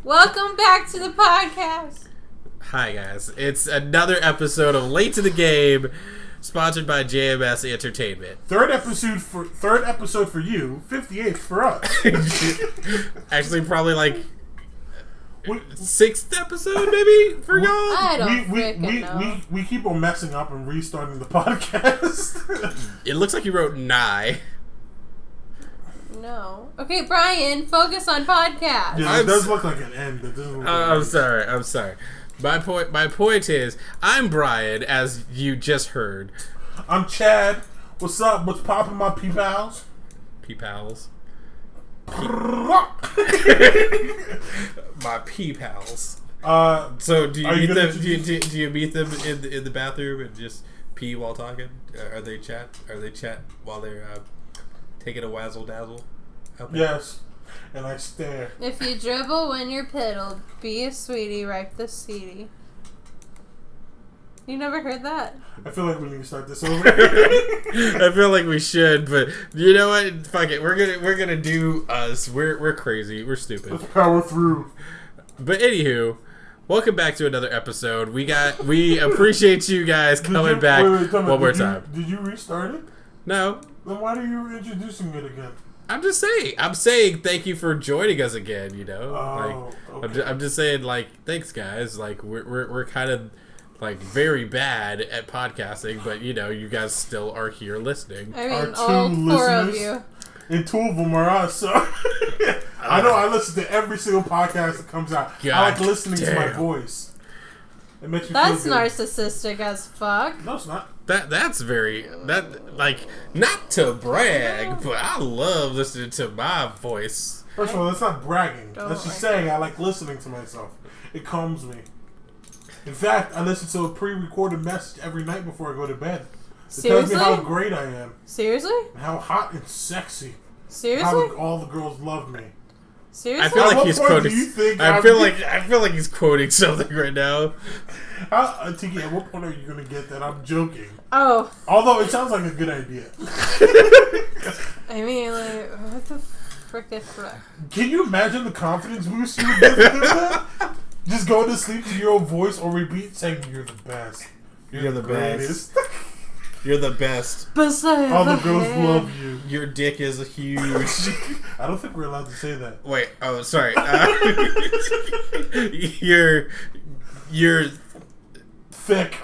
Welcome back to the podcast. Hi guys, it's another episode of Late to the Game, sponsored by JMS Entertainment. Third episode for you, 58th for us. Actually, probably like sixth episode, maybe for y'all. I don't know. We keep on messing up and restarting the podcast. It looks like you wrote nigh. No. Okay, Brian, focus on podcast. Yeah, it does look like an end. It doesn't look like I'm sorry. My point is, I'm Brian, as you just heard. I'm Chad. What's up? What's poppin', my P-pals? P-pals. My P-pals. So do you meet them? Do you meet them in the bathroom and just pee while talking? Are they chat while they're taking a wazzle dazzle? Yes. And I stare. If you dribble when you're piddled, be a sweetie, ripe the seedy. You never heard that? I feel like we need to start this over. I feel like we should, but you know what? Fuck it. We're gonna do us. We're crazy. We're stupid. Let's power through. But anywho, welcome back to another episode. We appreciate you guys coming back one more time. Did you restart it? No. Then why are you introducing it again? I'm just saying. I'm saying thank you for joining us again. You know, okay. I'm just saying like thanks guys. Like we're kind of like very bad at podcasting, but you know you guys still are here listening. I mean, Our all two four of listeners, you. and two of them are us. So I know I listen to every single podcast that comes out. God I like listening to my damn. voice. It makes me That's feel good. narcissistic as fuck. No, it's not. That's very like not to brag, but I love listening to my voice. First of all, that's not bragging. Don't That's just like saying I like listening to myself. It calms me. In fact, I listen to a pre-recorded message every night before I go to bed. It Seriously? tells me how great I am. Seriously? And how hot and sexy. Seriously? How all the girls love me. Seriously? I feel At like what he's point quoting. do you think I feel like he's quoting something right now. Tiki, at what point are you going to get that? I'm joking. Oh. Although it sounds like a good idea. I mean, like, what the frickin' frick? Can you imagine the confidence boost you would get from that? Just going to sleep to your own voice or repeat saying, "You're the best. You're the best. greatest." You're the best. Best I All the ever girls had. love you. Your dick is huge. I don't think we're allowed to say that. Wait. Oh, sorry. You're Thick.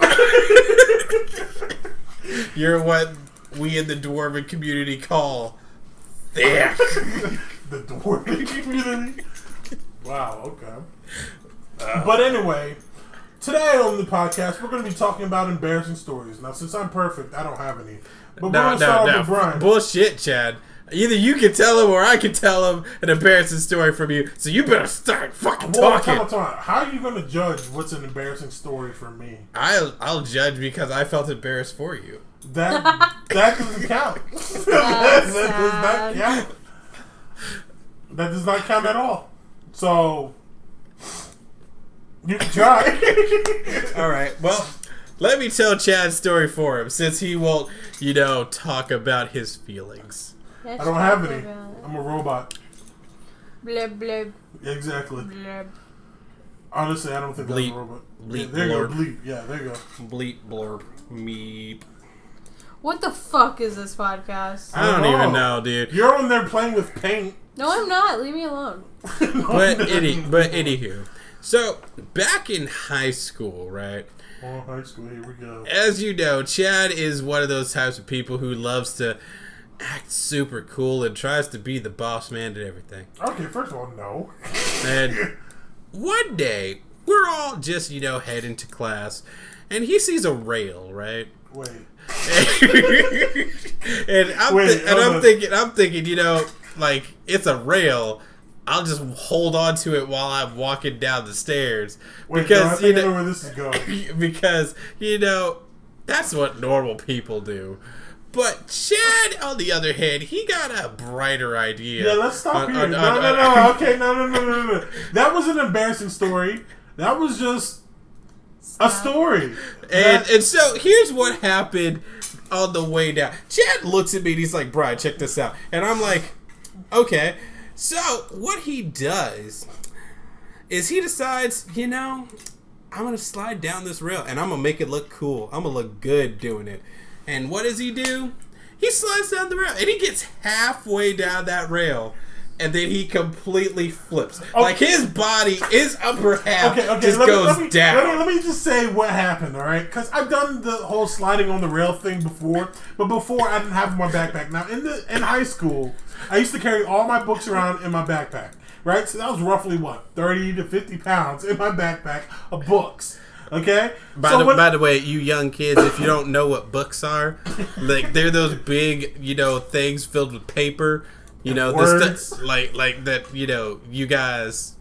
You're what we in the dwarven community call thick. The dwarven community. Wow, okay. But anyway, today on the podcast, we're going to be talking about embarrassing stories. Now, since I'm perfect, I don't have any. But we're going to start off with Brian. Bullshit, Chad. Either you can tell him or I can tell him an embarrassing story from you. So you better start fucking talking. How are you going to judge what's an embarrassing story for me? I'll judge because I felt embarrassed for you. That doesn't count. that does not count. That does not count at all. So you can try. All right. Well, let me tell Chad's story for him since he won't, talk about his feelings. I don't have any. I'm a robot. Blub, blub, Exactly. blub. Honestly, I don't think Bleep. I'm a robot. Bleep, Yeah, there you go. blurb. Bleep. Yeah, there you go. Bleep, blurb, meep. What the fuck is this podcast? I don't even know, dude. You're on there playing with paint. No, I'm not. Leave me alone. But anywho, so back in high school, right? Oh, high school. Here we go. As you know, Chad is one of those types of people who loves to act super cool and tries to be the boss man and everything. Okay, first of all, no. And one day, we're all just, heading to class, and he sees a rail, right? Wait. And I'm thinking, like, it's a rail. I'll just hold on to it while I'm walking down the stairs. Wait, Because, no, I think I know where this is going. because, that's what normal people do. But Chad, on the other hand, he got a brighter idea. Yeah, let's stop here. No. Okay, no. That was an embarrassing story. That was just a story. And so here's what happened on the way down. Chad looks at me and he's like, "Brian, check this out." And I'm like, "Okay." So what he does is he decides, you know, I'm going to slide down this rail and I'm going to make it look cool. I'm going to look good doing it. And what does he do? He slides down the rail and he gets halfway down that rail. And then he completely flips. Okay. Like his body, his upper half just goes down. Let me just say what happened, all right? Because I've done the whole sliding on the rail thing before. But before, I didn't have my backpack. Now, in high school, I used to carry all my books around in my backpack. Right? So that was roughly, 30 to 50 pounds in my backpack of books. Okay? By the way, you young kids, if you don't know what books are, like they're those big, things filled with paper. The stuff like that, you guys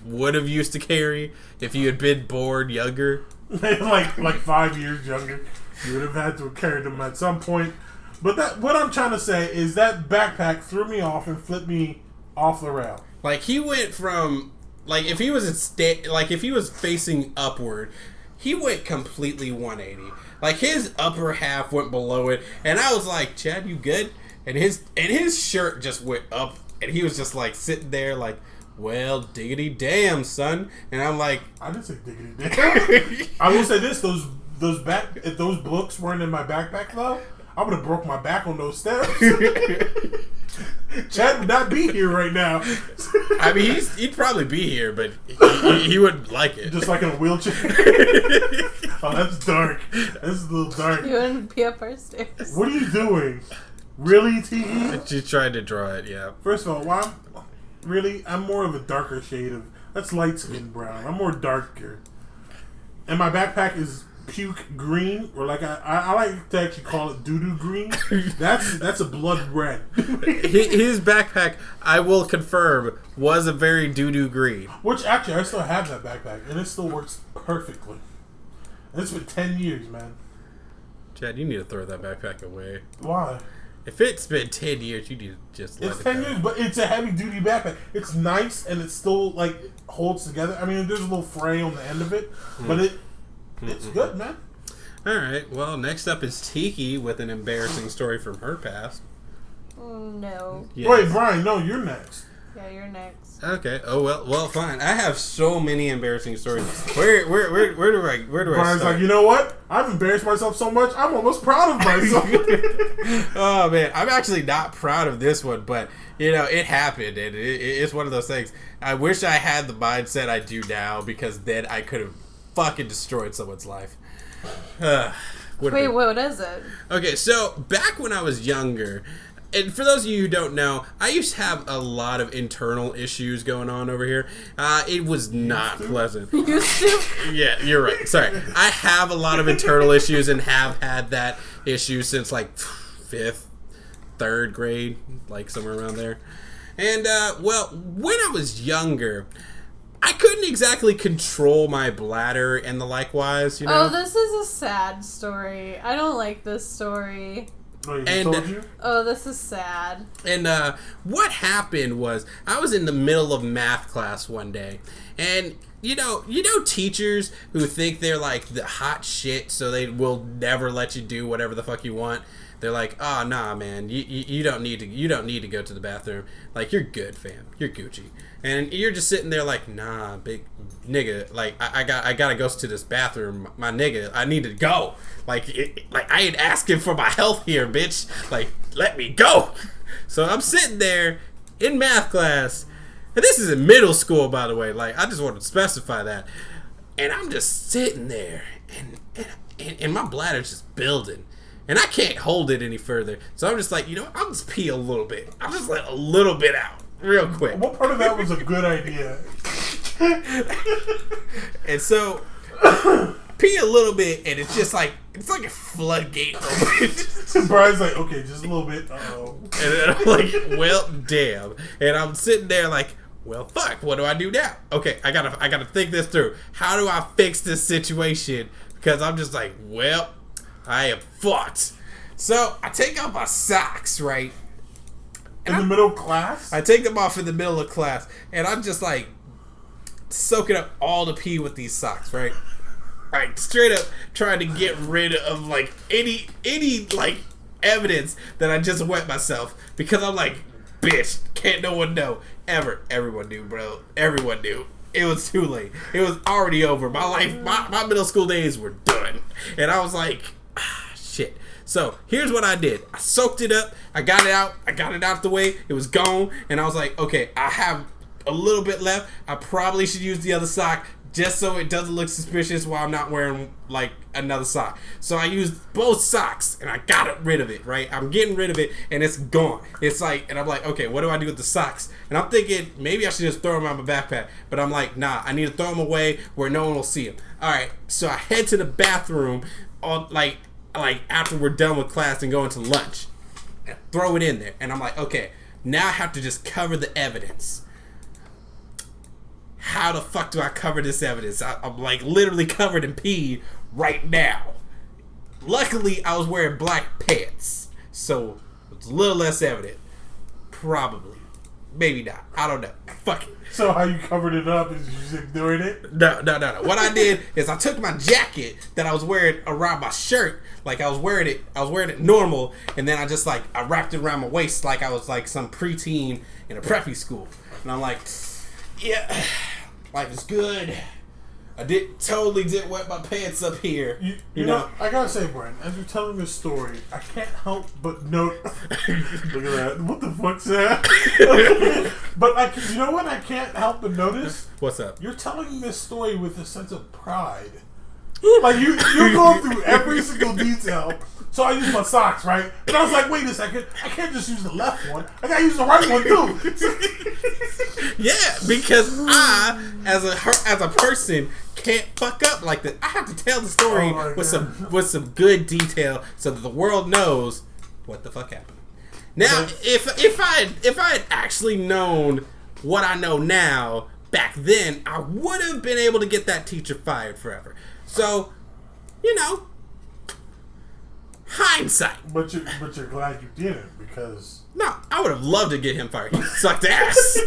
would have used to carry if you had been born younger. like 5 years younger. You would have had to have carried them at some point. But what I'm trying to say is that backpack threw me off and flipped me off the rail. Like he went from if he was facing upward, he went completely 180. Like his upper half went below it, and I was like, "Chad, you good?" And his shirt just went up, and he was just like sitting there, like, "Well, diggity damn, son." And I'm like, "I didn't say diggity damn." I will say this: if those books weren't in my backpack though, I would have broke my back on those steps. Chad would not be here right now. I mean, he'd probably be here, but he wouldn't like it. Just like in a wheelchair. Oh, that's dark. That's a little dark. You wouldn't be up our stairs. What are you doing? Really, T.E.? She tried to draw it, yeah. First of all, I'm more of a darker shade of... That's light skin brown. I'm more darker. And my backpack is puke green, or like I like to actually call it doo-doo green. That's a blood red. His backpack, I will confirm, was a very doo-doo green. Which, actually, I still have that backpack, and it still works perfectly. And it's been 10 years, man. Chad, you need to throw that backpack away. Why? If it's been 10 years, you need to just let it go. It's 10 years, but it's a heavy-duty backpack. It's nice, and it still, holds together. I mean, there's a little fray on the end of it, but it's good, man. All right. Well, next up is Tiki with an embarrassing story from her past. No. Yes. Wait, Brian, no, you're next. Yeah, you're next. Okay. Oh well, fine. I have so many embarrassing stories. Where do I Brian's start? like, you know what? I've embarrassed myself so much, I'm almost proud of myself. Oh man, I'm actually not proud of this one, but it happened, and it's one of those things. I wish I had the mindset I do now, because then I could have fucking destroyed someone's life. Wait, what is it? Okay, so back when I was younger, and for those of you who don't know, I used to have a lot of internal issues going on over here. It was not pleasant. Used to? Yeah, you're right. Sorry. I have a lot of internal issues and have had that issue since 5th, 3rd grade, somewhere around there. And, when I was younger, I couldn't exactly control my bladder and the likewise, Oh, this is a sad story. I don't like this story. Oh, told you? Oh, this is sad. And what happened was, I was in the middle of math class one day, and you know teachers who think they're the hot shit, so they will never let you do whatever the fuck you want. They're like, "Oh nah, man, you don't need to go to the bathroom. You're good, fam. You're Gucci." And you're just sitting there "Nah, big nigga. I gotta go to this bathroom, my nigga. I need to go. I ain't asking for my health here, bitch. Let me go." So I'm sitting there in math class, and this is in middle school, by the way. I just want to specify that. And I'm just sitting there, and my bladder's just building. And I can't hold it any further. So I'm just I'll just pee a little bit. I'll just let a little bit out real quick. What part of that was a good idea? And so, pee a little bit, and it's just it's like a floodgate open. Brian's like, okay, just a little bit. Uh-oh. And then I'm like, well, damn. And I'm sitting there well, fuck, what do I do now? Okay, I gotta think this through. How do I fix this situation? Because I'm just well, I am fucked. So I take off my socks, right? In the middle of class? I take them off in the middle of class, and I'm just soaking up all the pee with these socks, right? Straight up trying to get rid of any evidence that I just wet myself, because I'm bitch, can't no one know. Everyone knew, bro. Everyone knew. It was too late. It was already over. My life, my middle school days were done. And I was like, shit. So here's what I did. I soaked it up. I got it out. I got it out the way. It was gone. And I was like, okay, I have a little bit left. I probably should use the other sock just so it doesn't look suspicious while I'm not wearing like another sock. So I used both socks and I got rid of it, right? I'm getting rid of it and it's gone. It's like, and I'm like, okay, what do I do with the socks? And I'm thinking maybe I should just throw them out my backpack. But I'm like, nah, I need to throw them away where no one will see them. All right, so I head to the bathroom on like after we're done with class and going to lunch and throw it in there. And I'm like, okay, now I have to just cover the evidence. How the fuck do I cover this evidence? I'm like literally covered in pee right now. Luckily, I was wearing black pants, so it's a little less evident. Probably. Maybe not. I don't know. Fuck it. So how you covered it up is you just ignored it? No. What I did is I took my jacket that I was wearing around my shirt, like I was wearing it normal, and then I wrapped it around my waist like I was like some preteen in a preppy school. And I'm like, yeah, life is good. I totally didn't wet my pants up here. You know, I gotta say, Brian, as you're telling this story, I can't help but note. Look at that. What the fuck's that? But you know what? I can't help but notice. What's up? You're telling this story with a sense of pride. Like you're going through every single detail. So I used my socks, right? And I was like, wait a second, I can't just use the left one. I gotta use the right one too. Yeah, because I, as a person, can't fuck up like that. I have to tell the story with some good detail so that the world knows what the fuck happened. Now, if I had actually known what I know now back then, I would have been able to get that teacher fired forever. So, you know, hindsight. But you're glad you didn't, because no, I would have loved to get him fired. He sucked ass.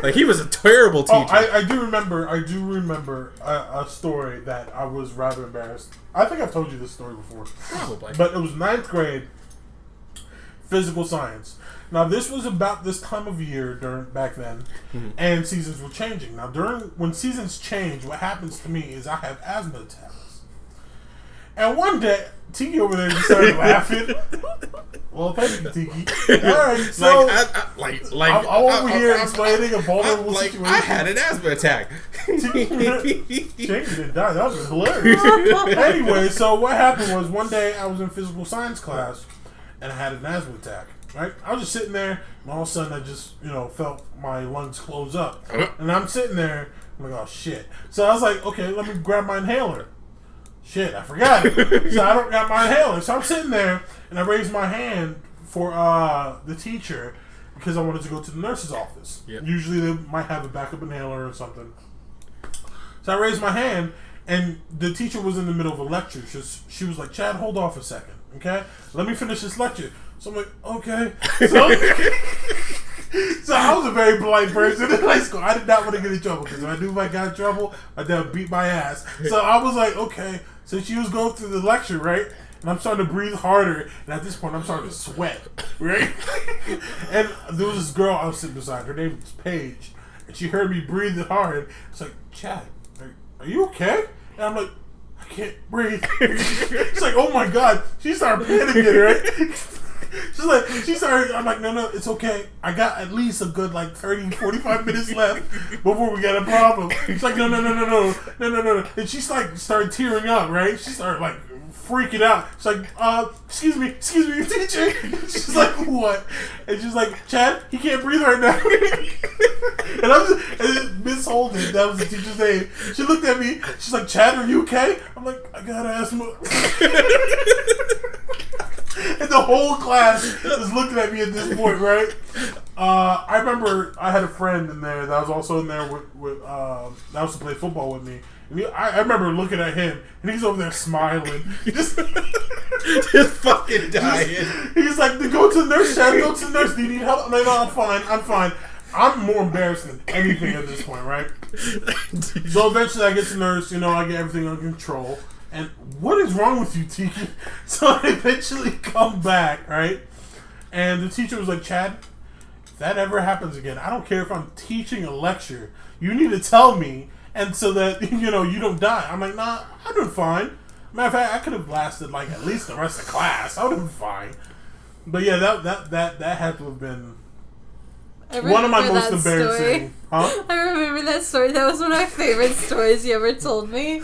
Like, he was a terrible teacher. Oh, I do remember a story that I was rather embarrassed. I think I've told you this story before. Probably. But it was 9th grade physical science. Now, this was about this time of year back then, and seasons were changing. Now, when seasons change, what happens to me is I have asthma attacks. And one day, Tiki over there just started laughing. Well, thank you, Tiki. All right, so I'm over here explaining a vulnerable situation. I had an asthma attack. Tiki didn't die. That was hilarious. Anyway, so what happened was one day I was in physical science class, and I had an asthma attack. Right, I was just sitting there, and all of a sudden I just, felt my lungs close up, and I'm sitting there. I'm like, oh shit! So I was like, okay, let me grab my inhaler. Shit, I forgot it. So I don't got my inhaler. So I'm sitting there, and I raised my hand for the teacher because I wanted to go to the nurse's office. Yep. Usually they might have a backup inhaler or something. So I raised my hand, and the teacher was in the middle of a lecture. She was like, Chad, hold off a second, okay? Let me finish this lecture. So I'm like, okay. So I was a very polite person in high school. I did not want to get in trouble because if I knew if I got in trouble, my dad would beat my ass. So I was like, okay. So she was going through the lecture, right? And I'm starting to breathe harder. And at this point, I'm starting to sweat, right? And there was this girl I was sitting beside. Her name was Paige. And she heard me breathing hard. It's like, Chad, are you okay? And I'm like, I can't breathe. She's like, oh my God. She started panicking, right? I'm like, no, it's okay. I got at least a good 30, 45 minutes left before we got a problem. She's like, no. And she started tearing up, right? She started freaking out. She's like, excuse me, teacher. She's like, what? And she's like, Chad, he can't breathe right now. And Miss Holden, that was the teacher's name. She looked at me. She's like, Chad, are you okay? I'm like, I got asthma. And the whole class is looking at me at this point, right? I remember I had a friend in there that was also in there with that was to play football with me. And I remember looking at him, and he's over there smiling. Just fucking dying. He's like, go to the nurse, Chad, go to the nurse. Do you need help? I'm like, no, I'm fine. I'm more embarrassed than anything at this point, right? So eventually I get to the nurse, I get everything under control. And what is wrong with you, Tiki? So I eventually come back, right? And the teacher was like, Chad, if that ever happens again, I don't care if I'm teaching a lecture, You need to tell me, and so that you don't die. I'm like, nah, I'm doing fine. Matter of fact, I could have lasted like at least the rest of class. I would have been fine. But yeah, that had to have been one of my most embarrassing. Huh? I remember that story. That was one of my favorite stories you ever told me.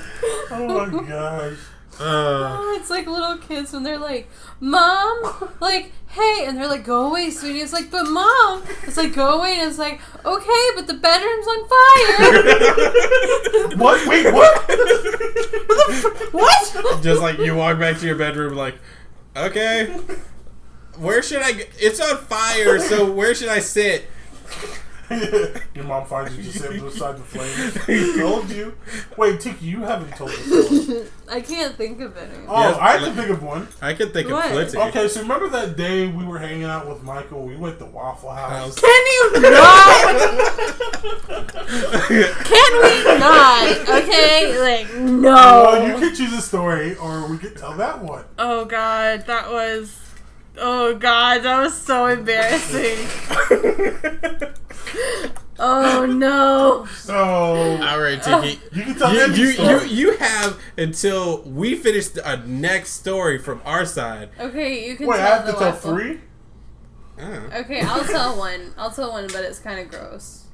Oh my gosh. Oh, it's like little kids when they're like, Mom, like, hey, and they're like, go away, sweetie. It's like, but Mom, it's like, go away, and it's like, okay, but the bedroom's on fire. What? Wait, what? What? Just like you walk back to your bedroom, like, okay, where should I go? It's on fire, so where should I sit? Your mom finds you just sitting beside the flames. He told you. Wait, Tiki, you haven't told us one. I can't think of it. Oh, Yes, I can think of one. I can think What? of plenty. Okay, so remember that day we were hanging out with Michael? We went to Waffle House. Can you not? Can we not? Okay, like, no. Well, you can choose a story, or we could tell that one. Oh god, that was so embarrassing. Oh no. So, All right, Tiki. you can tell any story. You have until we finish a next story from our side. Okay, you can Wait, tell I have the to tell waffle. 3? Oh. Okay, I'll tell one. But it's kind of gross.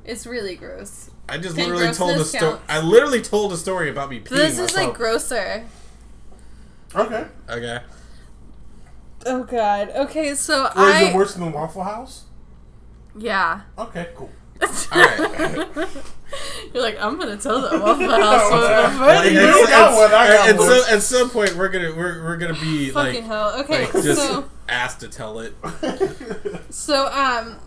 It's really gross. I just Can literally told a grossness story. count? I literally told a story about me peeing This is myself. like grosser. Okay. Okay. Oh god. Okay, so Or is it worse than Waffle House? Yeah. Okay, cool. Alright. You're like, I'm gonna tell the Waffle House one Well, you first. got one, I got and one. so at some point we're gonna be Fucking like, hell. Okay, just so asked to tell it.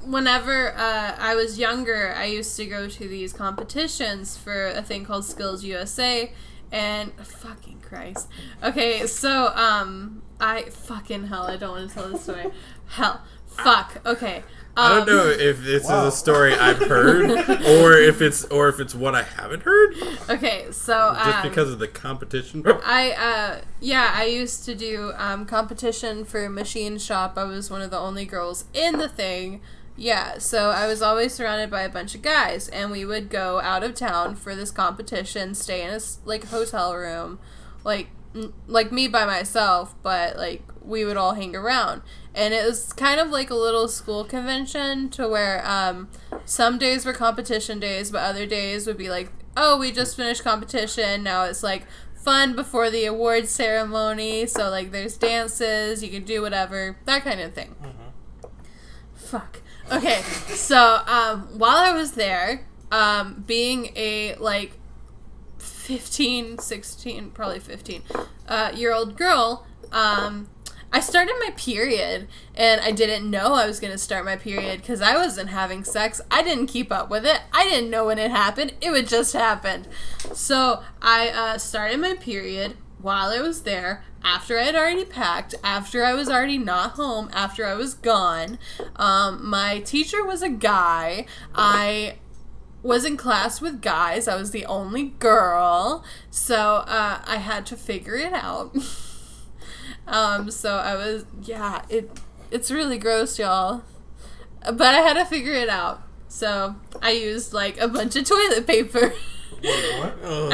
whenever I was younger, I used to go to these competitions for a thing called Skills USA, and fucking Christ. Okay, so I don't want to tell this story. Hell, fuck. Okay. I don't know if this is a story I've heard or if it's one I haven't heard. Okay, so Just because of the competition. I used to do competition for Machine Shop. I was one of the only girls in the thing. Yeah, so I was always surrounded by a bunch of guys, and we would go out of town for this competition, stay in a hotel room, like me by myself, but like we would all hang around. And it was kind of like a little school convention to where some days were competition days, but other days would be like, oh, we just finished competition. Now it's like fun before the award ceremony. So like there's dances, you can do whatever, that kind of thing. Mm-hmm. Fuck. Okay, so while I was there, being a 16, probably 15 year old girl, I started my period, and I didn't know I was going to start my period because I wasn't having sex. I didn't keep up with it. I didn't know when it happened. It would just happen. So I started my period while I was there, after I had already packed, after I was already not home, after I was gone. My teacher was a guy. I was in class with guys. I was the only girl. So I had to figure it out. So I was, it's really gross, y'all. But I had to figure it out. So I used a bunch of toilet paper. What? Oh,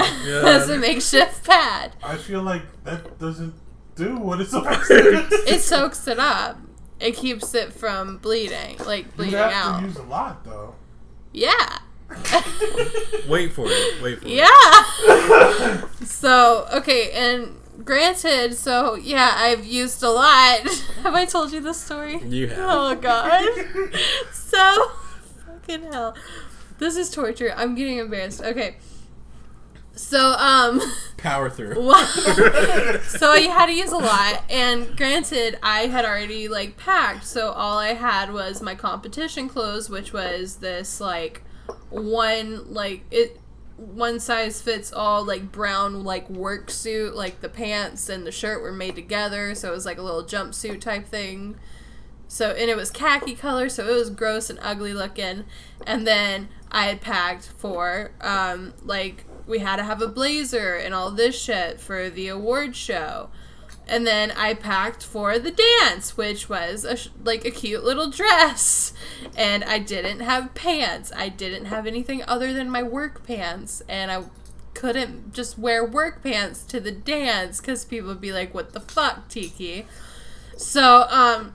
as a makeshift pad. I feel like that doesn't do what it's supposed to do. It soaks it up. It keeps it from bleeding, bleeding You have out. to use a lot, though. Yeah. Wait for it. Yeah. So, okay, and granted, so yeah, I've used a lot. Have I told you this story? You have. Oh god. So fucking hell. This is torture. I'm getting embarrassed. Okay. So Power through. so I had to use a lot, and granted, I had already packed, so all I had was my competition clothes, which was this one size fits all brown work suit. The pants and the shirt were made together, so it was a little jumpsuit type thing. So, and it was khaki color, so it was gross and ugly looking. And then I had packed for we had to have a blazer and all this shit for the award show. And then I packed for the dance, which was like a cute little dress. And I didn't have pants. I didn't have anything other than my work pants. And I couldn't just wear work pants to the dance because people would be like, what the fuck, Tiki? So,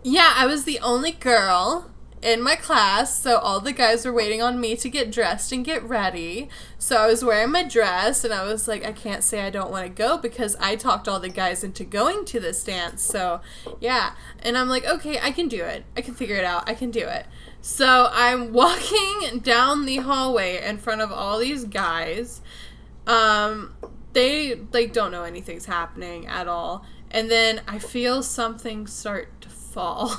yeah, I was the only girl in my class, so all the guys were waiting on me to get dressed and get ready. So I was wearing my dress, and I was like, I can't say I don't want to go because I talked all the guys into going to this dance. So, yeah. And I'm like, okay, I can do it. I can figure it out. I can do it. So I'm walking down the hallway in front of all these guys. They, like, don't know anything's happening at all. And then I feel something start to fall.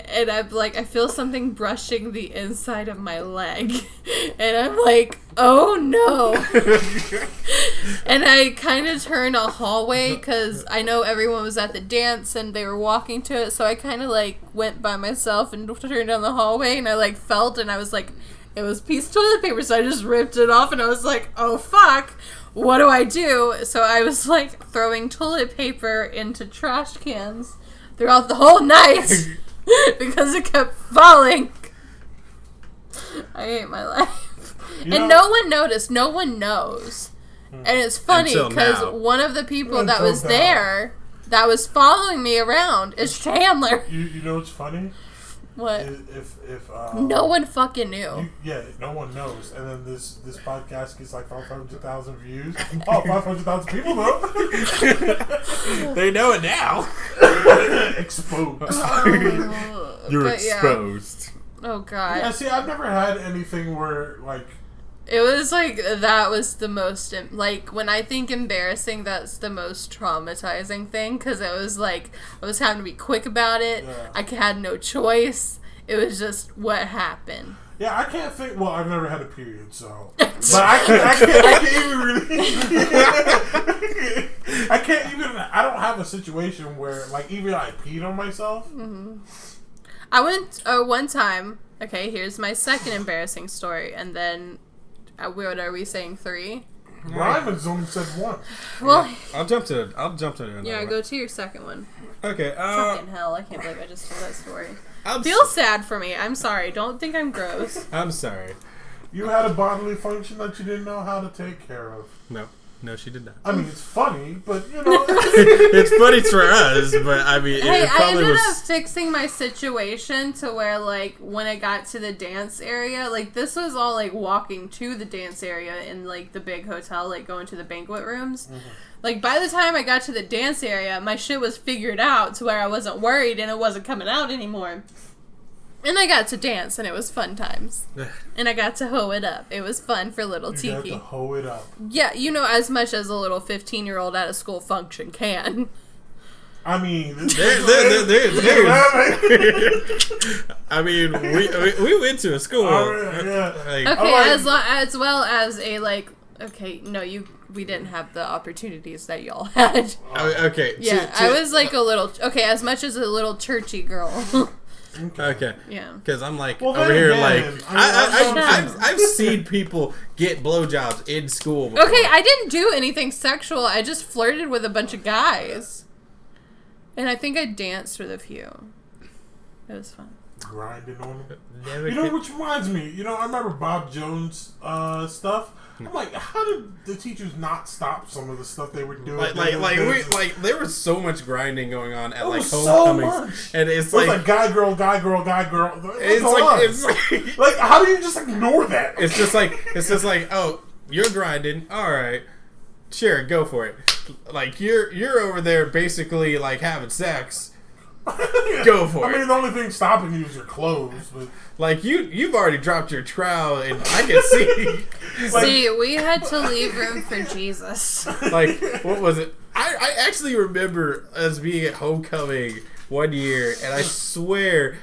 And I'm like, I feel something brushing the inside of my leg. And I'm like, oh no. And I kind of turn a hallway because I know everyone was at the dance and they were walking to it. So I kind of like went by myself and turned down the hallway. And I like felt, and I was like, it was a piece of toilet paper. So I just ripped it off and I was like, oh fuck. What do I do? So I was like throwing toilet paper into trash cans throughout the whole night because it kept falling. I hate my life. And no one noticed. No one knows. And it's funny because one of the people that was there that was following me around is Chandler. You know what's funny? What? If no one fucking knew. No one knows. And then this podcast gets like 500,000 views. Oh, 500,000 people though. They know it now. Exposed. You're exposed. Oh god. Yeah, see, I've never had anything where like it was like that was the most like when I think embarrassing, that's the most traumatizing thing because it was like I was having to be quick about it. Yeah. I had no choice. It was just what happened. Yeah, I can't think. Well, I've never had a period, so. But I can't even really. I can't even. I don't have a situation where, like, even I peed on myself. Mm-hmm. I went one time. Okay, here's my second embarrassing story, and then what are we saying? 3? Ryman's only said 1. Well, yeah, I'll jump to another yeah, one. go to your second one. Okay. Fucking hell! I can't believe I just told that story. I'm Feel sad for me. I'm sorry. Don't think I'm gross. I'm sorry. You had a bodily function that you didn't know how to take care of. No, she did not. I mean, it's funny, but you know, it's funny for us. But I mean, hey, it I probably ended was. up fixing my situation to where, like, when I got to the dance area, like, this was all like walking to the dance area in like the big hotel, like going to the banquet rooms. Mm-hmm. Like, by the time I got to the dance area, my shit was figured out to where I wasn't worried and it wasn't coming out anymore. And I got to dance, and it was fun times. And I got to hoe it up. It was fun for little Tiki. You got to hoe it up. Yeah, you know, as much as a little 15-year-old at a school function can. I mean, I mean, we went to a school. Yeah. Like, okay, as well as a, like, okay, no, we didn't have the opportunities that y'all had. Okay. Yeah, I was like a little, okay, as much as a little churchy girl. Okay. Yeah. Because I'm like over here, like I've seen people get blowjobs in school before. Okay, I didn't do anything sexual. I just flirted with a bunch of guys, and I think I danced with a few. It was fun. Grinding on it. You know, which reminds me. You know, I remember Bob Jones stuff. I'm like, how did the teachers not stop some of the stuff they were doing? Like there was so much grinding going on at like homecomings, so and it's like guy girl. It's like how do you just ignore that? It's just like oh, you're grinding, all right, sure, go for it. Like you're over there basically like having sex. Go for it. I mean, the only thing stopping you is your clothes. But like you've already dropped your trowel, and I can see. See, we had to leave room for Jesus. Like, what was it? I actually remember us being at homecoming one year, and I swear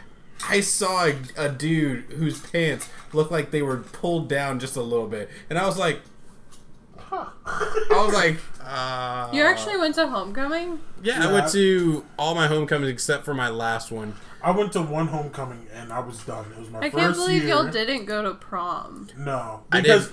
I saw a dude whose pants looked like they were pulled down just a little bit, and I was like. You actually went to homecoming? Yeah, I went to all my homecomings except for my last one. I went to one homecoming and I was done. It was my first year. I can't believe y'all didn't go to prom. No, because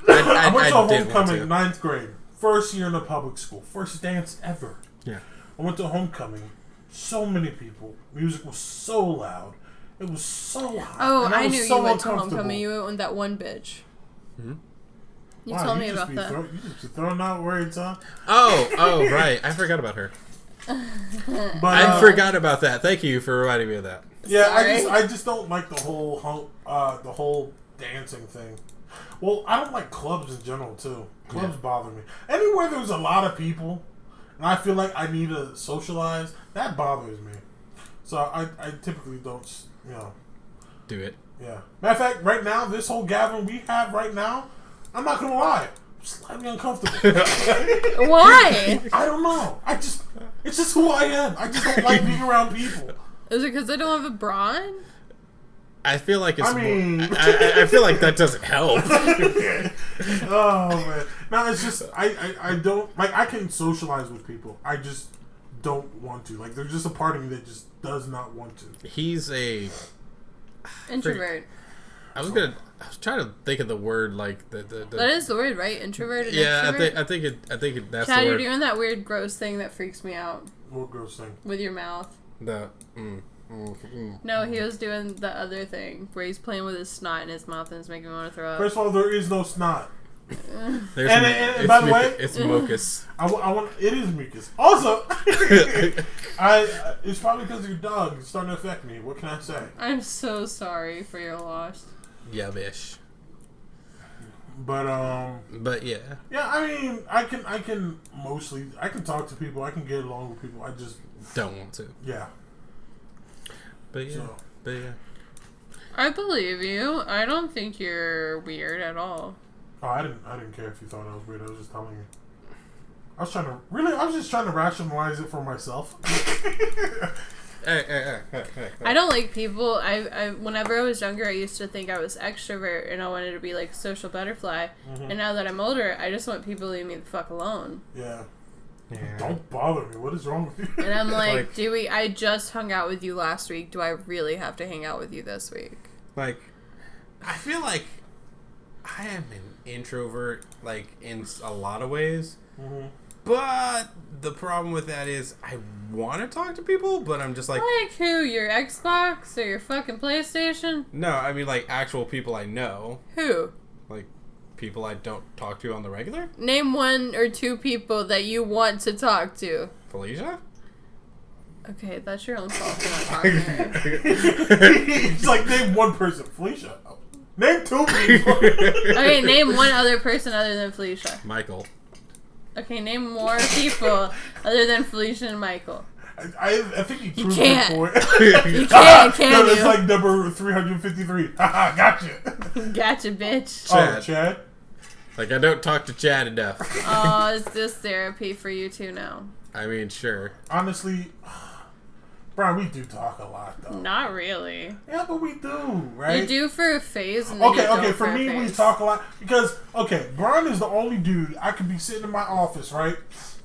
I went to a homecoming 9th grade. first year in the public school, first dance ever. Yeah. I went to homecoming. So many people. Music was so loud. It was so hot. Oh, and I was knew so you went to uncomfortable. homecoming. You went with that one bitch. Hmm? You Wow, told me just about be that. you just be throwing out words, huh? Oh, right. I forgot about her. But I forgot about that. Thank you for reminding me of that. Yeah, Sorry. I just don't like the whole dancing thing. Well, I don't like clubs in general too. Clubs bother me. Anywhere there's a lot of people, and I feel like I need to socialize, that bothers me. So I typically don't, Do it. yeah. Matter of fact, right now, this whole gathering we have right now, I'm not gonna lie, I'm slightly uncomfortable. Why? I don't know. It's just who I am. I just don't like being around people. Is it because I don't have a bra on? I feel like it's. I mean- I feel like that doesn't help. Oh man, no, it's just I don't like. I can socialize with people. I just don't want to. Like, there's just a part of me that just does not want to. He's a. Introvert. I was trying to think of the word like the. That is the word, right? Introvert and Yeah, extrovert? I think that's Chad, the you're word. doing that weird gross thing that freaks me out What gross thing? with your mouth. No, he was doing the other thing where he's playing with his snot in his mouth and it's making me want to throw up. First of all, there is no snot. There's And by the way- it's mucus. I want. It is mucus. Also, it's probably because your dog is starting to affect me. What can I say? I'm so sorry for your loss. Yeah, bish. But But yeah, yeah. I mean, I can mostly. I can talk to people. I can get along with people. I just don't want to. yeah. But yeah, So. but yeah. I believe you. I don't think you're weird at all. Oh, I didn't care if you thought I was weird. I was just telling you. I was just trying to rationalize it for myself. Hey. I don't like people. I whenever I was younger, I used to think I was extrovert and I wanted to be like a social butterfly. Mm-hmm. And now that I'm older, I just want people to leave me the fuck alone. Yeah. Yeah. Don't bother me. What is wrong with you? And I'm like, Like- I just hung out with you last week. Do I really have to hang out with you this week? Like, I feel like I am an introvert, like, in a lot of ways. Mm-hmm. But the problem with that is I want to talk to people, but I'm just like, Like who? Your Xbox or your fucking PlayStation? no, I mean, like, actual people I know. Who? Like, people I don't talk to on the regular. Name one or two people that you want to talk to. Felicia? Okay, that's your own fault for not talking to her. It's like, name one person. Felicia. Oh. Name two people. Okay, name one other person other than Felicia. Michael. Okay, name more people other than Felicia and Michael. I think you proved can't. your point. You can't, can no, you? that's like number 353. Haha, gotcha. Gotcha, bitch. Chad. Oh, Chad? Like, I don't talk to Chad enough. Oh, is this therapy for you two now? I mean, sure. Honestly, Brian, we do talk a lot, though. Not really. Yeah, but we do, right? You do for a phase. And then Okay, you don't okay. For a me, we phase. talk a lot because Brian is the only dude I could be sitting in my office, right?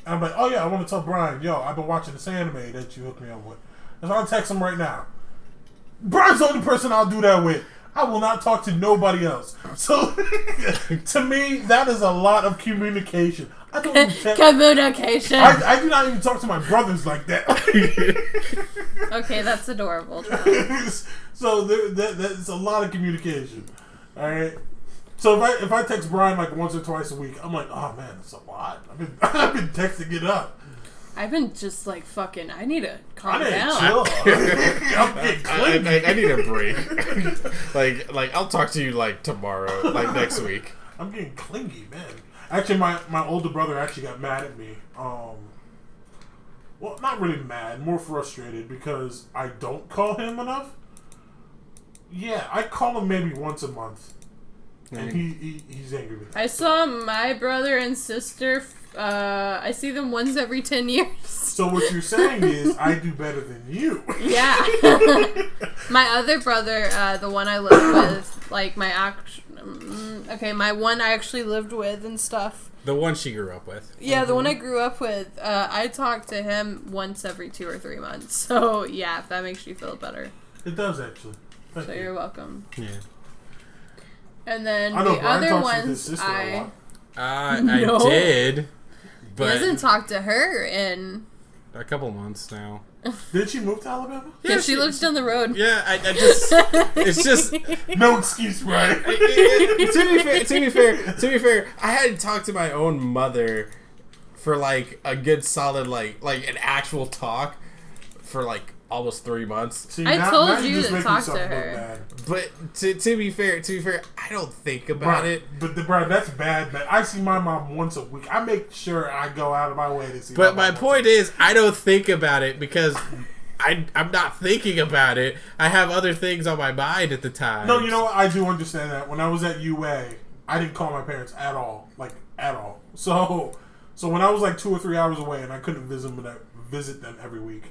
And I'm like, oh yeah, I want to tell Brian, yo, I've been watching this anime that you hooked me up with. And so I'll text him right now. Brian's the only person I'll do that with. I will not talk to nobody else. So to me, that is a lot of communication. I don't even text. Communication. I do not even talk to my brothers like that. Okay, that's adorable. So that's a lot of communication. All right. So if I text Brian like once or twice a week, I'm like, oh man, that's a lot. I've been texting it up. I've been just like fucking. I need to calm I need down. to chill. I'm getting clingy. I need a break. like I'll talk to you like tomorrow, like next week. I'm getting clingy, man. Actually, my older brother actually got mad at me. Well, not really mad, more frustrated because I don't call him enough. Yeah, I call him maybe once a month, and he's angry with me. I saw my brother and sister. I see them once every 10 years. So what you're saying is I do better than you. Yeah. My other brother, the one I lived with, like my my one I actually lived with and stuff. The one she grew up with. Yeah, the one I grew up with. I talk to him once every 2 or 3 months. So yeah, if that makes you feel better. It does actually. Thank So you. you're welcome. Yeah. And then I know the Brian other talks with his ones, sister a lot. I No. did. He hasn't talked to her in a couple months now. Did she move to Alabama? Yeah, she lives down the road. Yeah, I just it's just no excuse, right? To be fair, I hadn't talked to my own mother for like a good solid like an actual talk for like almost 3 months. See, I told you to talk to her. But to be fair, I don't think about it. But Brian, that's bad, man. I see my mom once a week. I make sure I go out of my way to see. But my point is, I don't think about it because I'm not thinking about it. I have other things on my mind at the time. No, you know what? I do understand that. When I was at UA, I didn't call my parents at all, like at all. So when I was like 2 or 3 hours away and I couldn't visit them every week,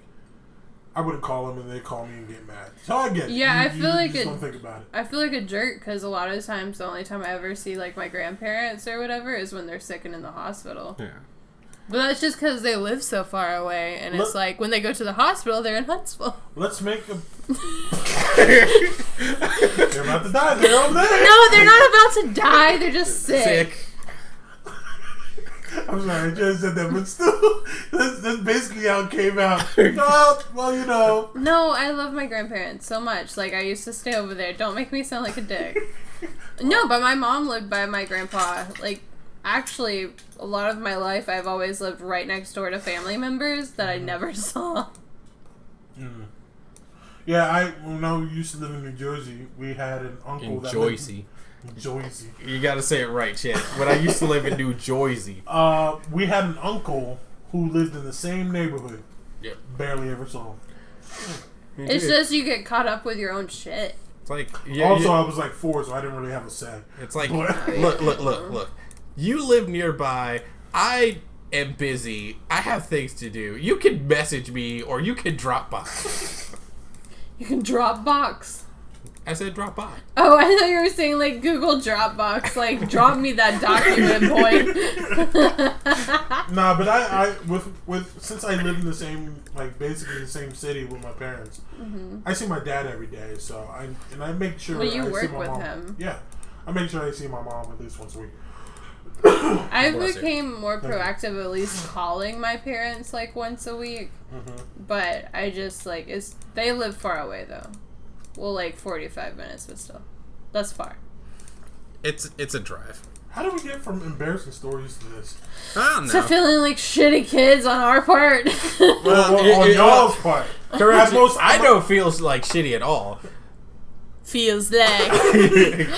I wouldn't call them and they'd call me and get mad. So I get it. Yeah, I feel like don't think about it. I feel like a jerk because a lot of times the only time I ever see like my grandparents or whatever is when they're sick and in the hospital. Yeah. But that's just because they live so far away, and it's like when they go to the hospital, they're in Huntsville. Let's make a. They're about to die. They're over there. No, they're not about to die. They're just sick. I'm sorry, I just said that, but still, that's basically how it came out. Well, you know. No, I love my grandparents so much. Like, I used to stay over there. Don't make me sound like a dick. No, but my mom lived by my grandpa. Like, actually, a lot of my life, I've always lived right next door to family members that I never saw. Mm. Yeah, when I used to live in New Jersey, we had an uncle in that Jersey. Jersey. You gotta say it right, Chad. When I used to live in New Jersey. We had an uncle who lived in the same neighborhood. Yep. Barely ever saw him. It's just you get caught up with your own shit. It's like... I was like 4, so I didn't really have a say. It's like, look. You live nearby. I am busy. I have things to do. You can message me or you can drop by. You can Dropbox. I said drop by. Oh, I thought you were saying like Google Dropbox, like drop me that document, boy. Nah, but I since I live in the same, like basically the same city with my parents, I see my dad every day. So I make sure. Well, you I work see my with mom. him. Yeah, I make sure I see my mom at least once a week. I became more proactive, at least calling my parents like once a week. But I just like they live far away though. Well, like 45 minutes, but still, that's far. It's a drive. How do we get from embarrassing stories to this? I don't know. To feeling like shitty kids on our part. On y'all's part. Correct. I don't feel like shitty at all. Feels like.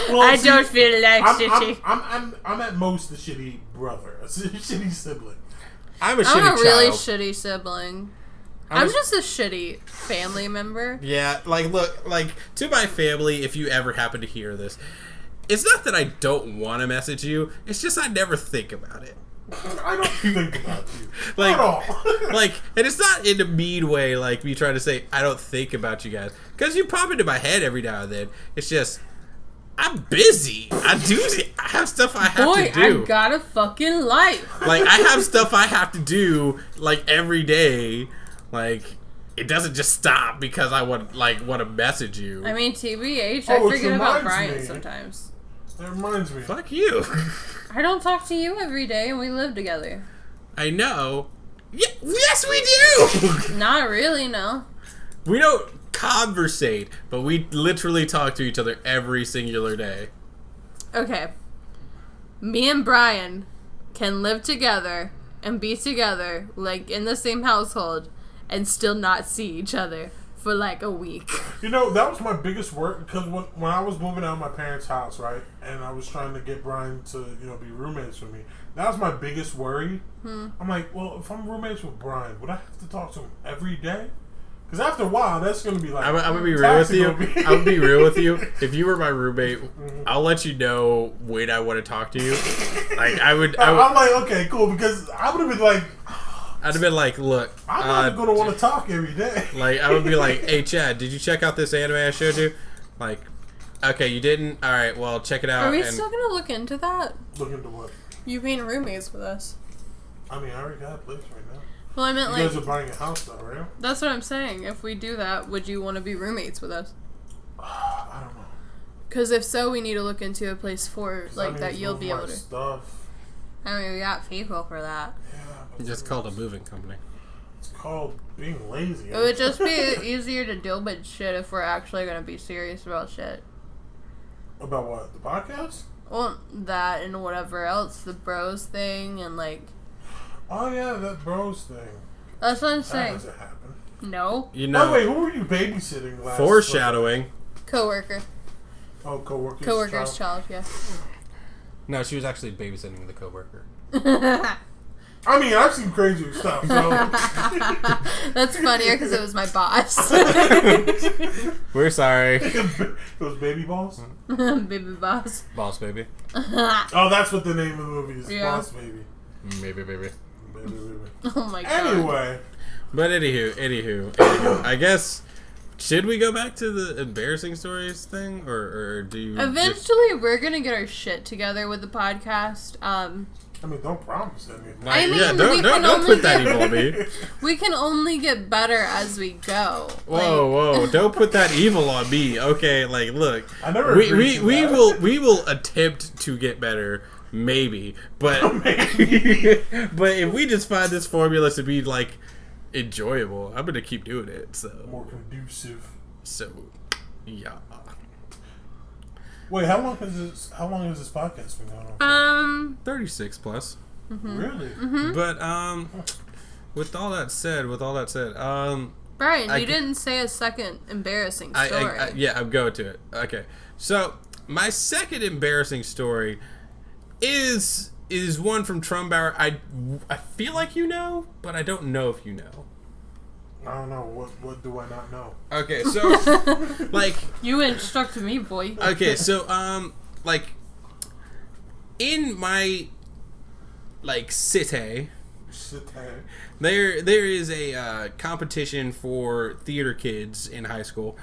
Well, I don't feel like shitty. I'm at most a shitty brother, a shitty sibling. I'm a shitty child. really shitty sibling. I'm just a shitty family member. Yeah, look, to my family, if you ever happen to hear this, it's not that I don't want to message you, it's just I never think about it. I don't think about you. At all. And it's not in a mean way, like me trying to say, I don't think about you guys. Because you pop into my head every now and then. It's just, I'm busy. I have stuff I have to do. I've got a fucking life. I have stuff I have to do, every day. It doesn't just stop because I want to message you. I mean, TBH, I forget about Brian sometimes. That reminds me. Fuck you. I don't talk to you every day, and we live together. I know. Yeah, yes, we do. Not really, no. We don't conversate, but we literally talk to each other every singular day. Okay. Me and Brian can live together and be together, in the same household, and still not see each other for a week. You know, that was my biggest work because when I was moving out of my parents' house, right, and I was trying to get Brian to, be roommates with me, that was my biggest worry. I'm like, well, if I'm roommates with Brian, would I have to talk to him every day? Because after a while, that's going to be I'm going to be real with you. I'm going to be real with you. If you were my roommate, I'll let you know when I want to talk to you. I'm like, okay, cool, because I would have been like... I'd have been like, look... I'm not going to want to talk every day. I would be like, hey, Chad, did you check out this anime I showed you? Okay, you didn't? Alright, well, check it out. Are we still going to look into that? Look into what? You being roommates with us. I mean, I already got a place right now. Well, I meant you guys are buying a house though, right? That's what I'm saying. If we do that, would you want to be roommates with us? I don't know. Because if so, we need to look into a place for, that you'll be able to... stuff. I mean, we got people for that. Yeah, but Just called a moving company. it's called being lazy. It would just be easier to deal with shit if we're actually gonna be serious about shit. About what? The podcast? Well, that and whatever else, the bros thing, and like. Oh yeah, that bros thing. That's what I'm That saying. hasn't happened. No. You Oh know, wait, who were you babysitting last? foreshadowing. Coworker. Oh, coworker's Coworker's child, yeah. No, she was actually babysitting the coworker. I mean, I've seen crazier stuff. So That's funnier because it was my boss. We're sorry, those baby balls. Baby boss. boss baby. Oh, that's what the name of the movie is. Yeah. Boss Baby. Maybe, baby. Baby. Oh my god. Anyway, But anywho, I guess should we go back to the embarrassing stories thing, or do you? Eventually, we're gonna get our shit together with the podcast. I mean, don't promise anything. I mean, yeah, we don't can don't only put that get- evil on me. We can only get better as we go. Whoa, don't put that evil on me. Okay, like look, I never we agreed to we that. we will attempt to get better, maybe, but but if we just find this formula to be like enjoyable, I'm gonna keep doing it. More conducive. So yeah. Wait, how long has this podcast been going on? 36 plus. Really? But with all that said, Brian, I you can- didn't say a second embarrassing story. yeah, I'm going to it. Okay, so my second embarrassing story is one from Trumbauer. I feel like you know, but I don't know if you know. I don't know. What do I not know? Okay, so like You instructed me, boy. okay, so like in my like city, Shit. there is a competition for theater kids in high school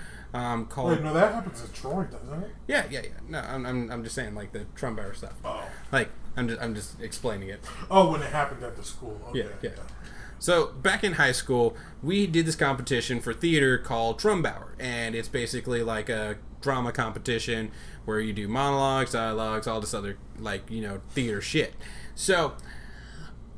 called Wait, no, that happens in Troy, doesn't it? yeah. No, I'm just saying like the Trumbauer stuff. Oh. Like I'm just explaining it. Oh, when it happened at the school. Okay. Yeah. So back in high school, we did this competition for theater called Trumbauer, and it's basically like a drama competition where you do monologues, dialogues, all this other like theater shit. So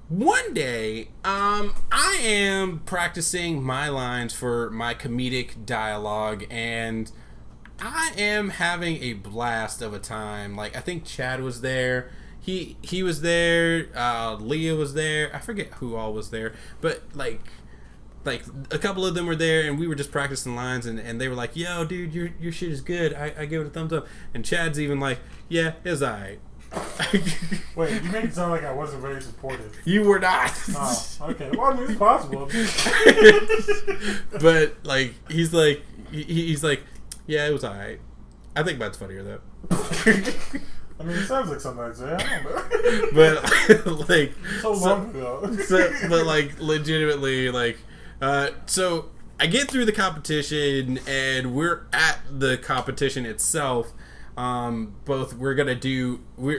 one day, I am practicing my lines for my comedic dialogue, and I am having a blast of a time. Like I think Chad was there. He was there. Leah was there. I forget who all was there, but like a couple of them were there, and we were just practicing lines, and they were like, "Yo, dude, your shit is good. I give it a thumbs up." And Chad's even like, "Yeah, it's alright." Wait, you make it sound like I wasn't very supportive. You were not. Oh, okay. Well, I mean, it's possible. But like he's like, "Yeah, it was alright." I think that's funnier though. I mean, it sounds like something I'd say. I don't know. But like So long ago. but like legitimately like so I get through the competition, and we're at the competition itself. We're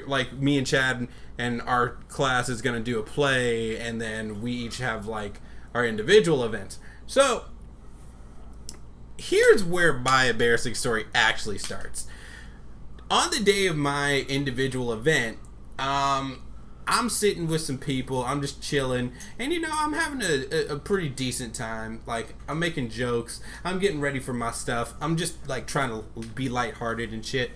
like me and Chad and our class is gonna do a play, and then we each have like our individual events. So here's where my embarrassing story actually starts. On the day of my individual event, I'm sitting with some people. I'm just chilling, and I'm having a pretty decent time. Like I'm making jokes. I'm getting ready for my stuff. I'm just like trying to be lighthearted and shit.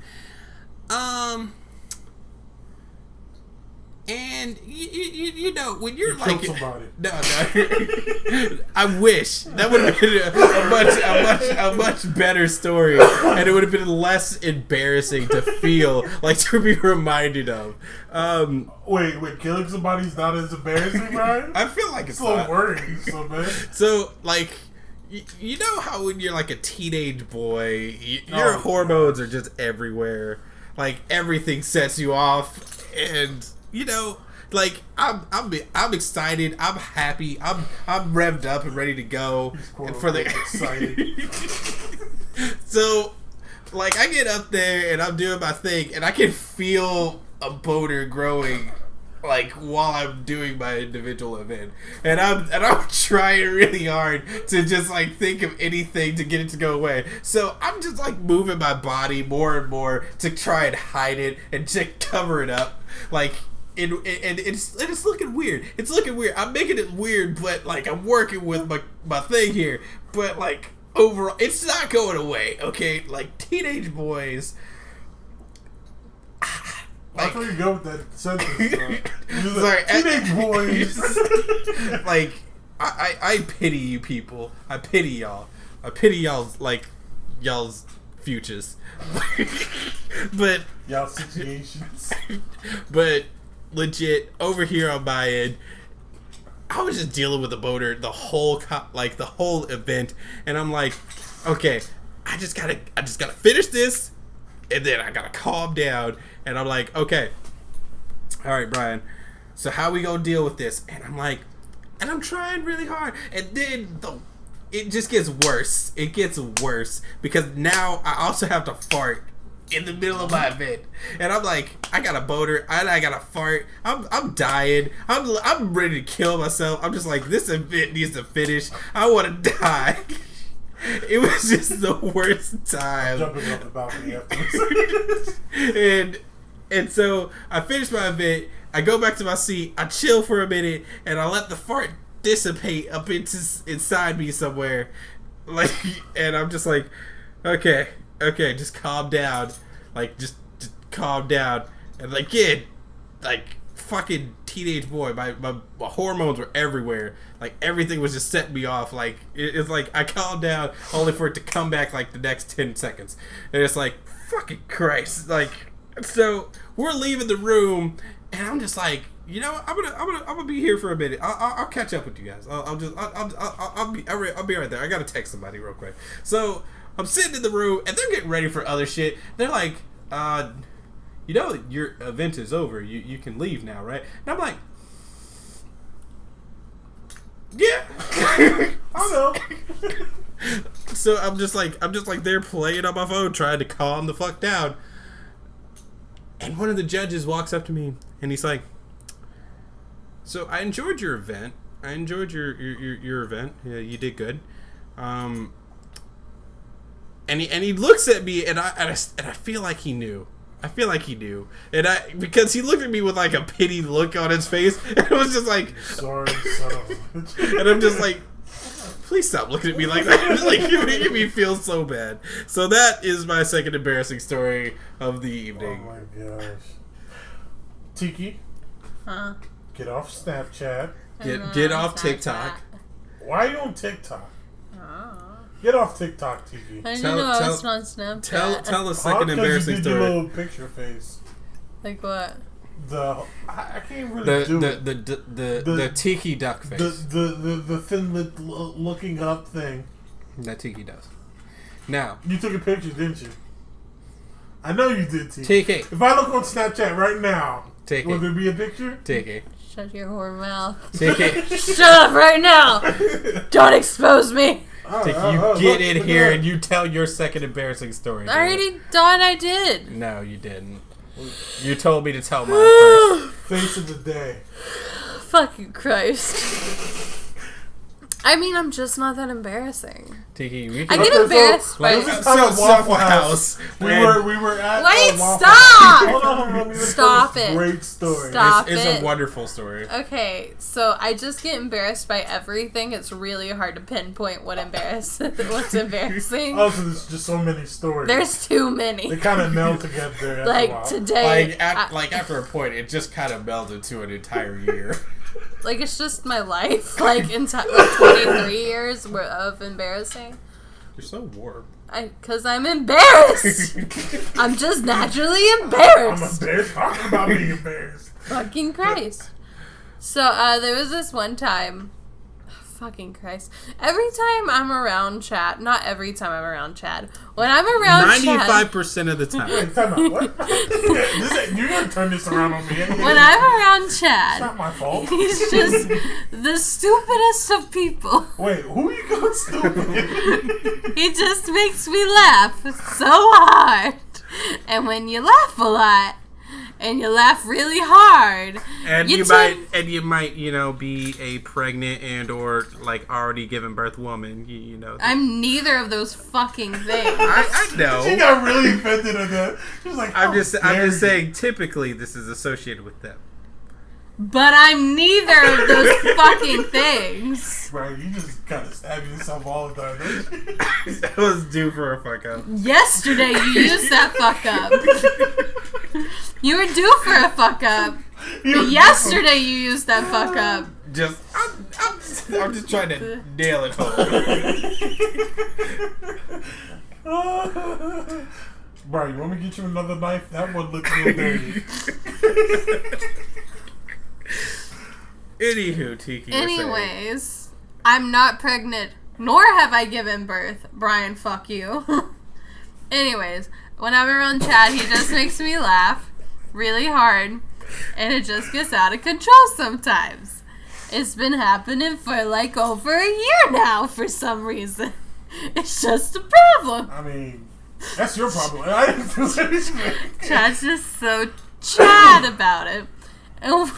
And when you're like, killed somebody. no, I wish that would have been a much better story, and it would have been less embarrassing to feel like to be reminded of. Wait, killing somebody's not as embarrassing, Brian? I feel like it's It's a little not. worrying, so bad. So like. You know how when you're like a teenage boy, your hormones are just everywhere. Like everything sets you off, and like I'm excited, I'm happy, I'm revved up and ready to go. And for the excited. So like I get up there and I'm doing my thing, and I can feel a boner growing like while I'm doing my individual event, and I'm trying really hard to just like think of anything to get it to go away. So I'm just like moving my body more and more to try and hide it and to cover it up. Like and it's looking weird. It's looking weird. I'm making it weird, but like I'm working with my thing here. But like overall, it's not going away. Okay, like teenage boys. I thought you go with that sentence. Sorry, Teenage boys. Like I pity you people. I pity y'all. I pity y'all's futures. But Y'all situations. But legit over here on my end, I was just dealing with the boater the whole event, and I'm like, okay, I just gotta finish this, and then I gotta calm down. And I'm like, okay, all right, Brian, so how we gonna deal with this? And I'm like, and I'm trying really hard, and then it just gets worse. It gets worse because now I also have to fart in the middle of my event, and I'm like, I got a boater, I got to fart. I'm dying. I'm ready to kill myself. I'm just like, this event needs to finish. I want to die. It was just the worst time. Jumping off the balcony after and so I finished my event. I go back to my seat. I chill for a minute, and I let the fart dissipate up inside me somewhere. Like, and I'm just like, okay, just calm down. Like, just calm down. And like, kid, like, fucking teenage boy, my hormones were everywhere. Like, everything was just setting me off. Like, it's like I calmed down only for it to come back like the next 10 seconds. And it's like, fucking Christ. Like, so we're leaving the room, and I'm just like, you know, I'm gonna be here for a minute. I'll catch up with you guys. I'll be right there. I gotta text somebody real quick. So I'm sitting in the room, and they're getting ready for other shit. They're like, you know, your event is over. You can leave now, right? And I'm like, yeah. I know. So I'm just like there playing on my phone, trying to calm the fuck down. And one of the judges walks up to me, and he's like, so I enjoyed your event. I enjoyed your event. Yeah, you did good. And he looks at me, and I feel like he knew. I feel like he knew, because he looked at me with like a pity look on his face, and it was just like, sorry, son of a bitch. And I'm just like, please stop looking at me like that. It's like, you're making me feel so bad. So that is my second embarrassing story of the evening. Oh my gosh. Tiki, Huh? get off Snapchat. Get off TikTok. Why are you on TikTok? Oh. Get off TikTok, Tiki. I didn't know I was on Snapchat. Tell a second embarrassing You story. did your little picture face. Like what? I can't really do it. The tiki duck face. The thin lip looking up thing. That tiki does. Now, You took a picture, didn't you? I know you did, Tiki. Tiki. If I look on Snapchat right now, Tiki. will there be a picture? Tiki. Shut your whore mouth. Tiki. Shut up right now! Don't expose me! Tiki, you get in here and you tell your second embarrassing story. I already thought I did. No, you didn't. You told me to tell mine first. Face of the day. Fucking Christ. I mean, I'm just not that embarrassing. Tiki, we I can... get embarrassed by This it. is time at Waffle House. We were at Wait, Waffle stop! House. Hold on, let me just Stop tell this it. Great story. Stop. It's it. a wonderful story. Okay, so I just get embarrassed by everything. It's really hard to pinpoint what's embarrassing. Oh, so there's just so many stories. There's too many. They kind of meld together after a Like while. today, After a point, it just kind of melded to an entire year. like it's just my life. Like 23 years of embarrassing. You're so warm. Cause I'm embarrassed. I'm just naturally I'm embarrassed. embarrassed talking about being embarrassed. Fucking Christ. So, there was this one time. Fucking Christ. Every time I'm around Chad, not every time I'm around Chad. When I'm around Chad. 95% of the time. Wait, time out. What? You're going to turn this around on me. When I'm around It's Chad, not my fault. he's just the stupidest of people. Wait, who are you going stupid? He just makes me laugh so hard. And when you laugh a lot, and you laugh really hard, And you you might, you know, be a pregnant and or like already given birth woman, you know. I'm neither of those fucking things. I know. She got really offended at that. She was like, I'm just "How dare you." saying typically this is associated with them. but I'm neither of those fucking things. Right, you just kind of stab yourself all the time, don't you? That was due for a fuck up. Yesterday, you used that fuck up. You were due for a fuck up. But yesterday, you used that fuck up. I'm just trying to nail it home. Bro, you want me to get you another knife? That one looks real dirty. Anywho, Tiki. Anyways, I'm not pregnant, nor have I given birth. Brian, fuck you. Anyways, when I'm around Chad, he just makes me laugh really hard, and it just gets out of control sometimes. It's been happening for like over a year now for some reason. It's just a problem. I mean, that's your problem. I didn't do anything. Chad's just so Chad about it. And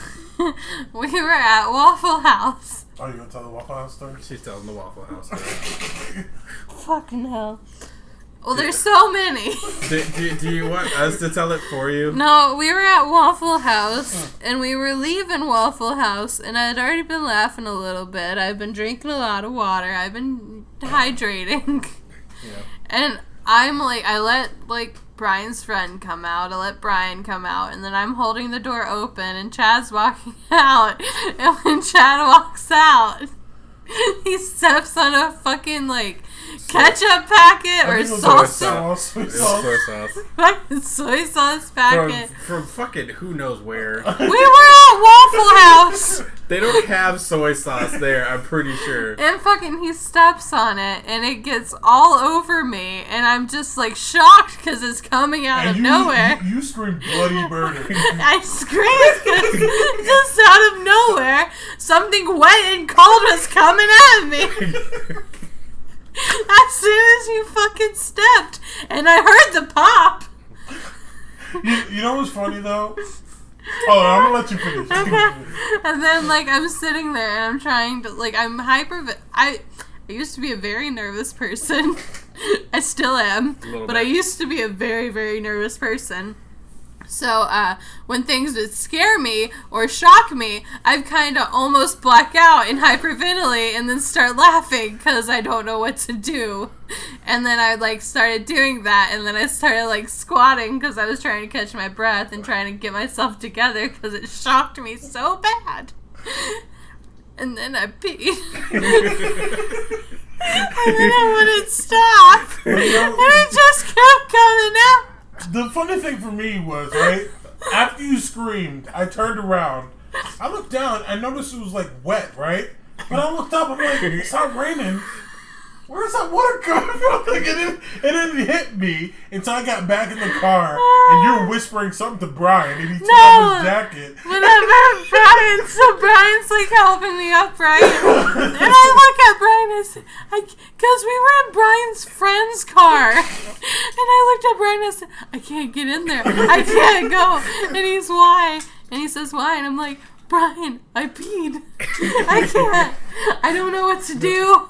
we were at Waffle House. Oh, you gonna tell the Waffle House story? She's telling the Waffle House. Fucking hell. Well, there's so many. Do you want us to tell it for you? No, we were at Waffle House, and we were leaving Waffle House, and I had already been laughing a little bit. I've been drinking a lot of water. I've been hydrating. Yeah. And I'm like, I let, like, Brian's friend come out. I let Brian come out, and then I'm holding the door open, and Chad's walking out. And when Chad walks out, he steps on a fucking, like, ketchup packet or salsa. Soy sauce. Fucking soy sauce packet. From fucking who knows where. We were at Waffle House. They don't have soy sauce there, I'm pretty sure. And fucking he steps on it, and it gets all over me, and I'm just like shocked because it's coming out of nowhere. You screamed bloody murder. I screamed because just out of nowhere, something wet and cold was coming at me. As soon as you fucking stepped, and I heard the pop. You know what's funny though? Oh, I'm gonna let you finish. And then, like, I'm sitting there and I'm trying to, like, I'm I used to be a very nervous person. I still am. But I used to be a very, very nervous person. So, when things would scare me or shock me, I'd kind of almost black out and hyperventilate and then start laughing because I don't know what to do. And then I, like, started doing that, and then I started, like, squatting because I was trying to catch my breath and trying to get myself together because it shocked me so bad. And then I peed. And then I wouldn't stop. And it just kept coming out. The funny thing for me was, right, after you screamed, I turned around. I looked down, I noticed it was, like, wet, right? But I looked up, I'm like, it's not raining. Where's that water coming from? Like, it didn't hit me until I got back in the car, and you were whispering something to Brian, and he took off his jacket. Brian's, like, helping me up, right? And I look at Brian and said, because we were in Brian's friend's car. And I looked at Brian and said, I can't get in there. I can't go. And he's, why? And he says, why? And I'm like, Brian, I peed. I can't. I don't know what to do.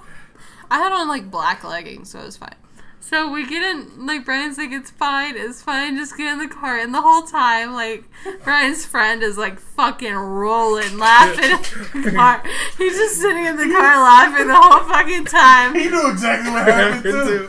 I had on, like, black leggings, so it was fine. So we get in, like, Brian's like, it's fine, just get in the car. And the whole time, like, Brian's friend is, like, fucking rolling, laughing in the car. He's just sitting in the car laughing the whole fucking time. He knew exactly what happened, too.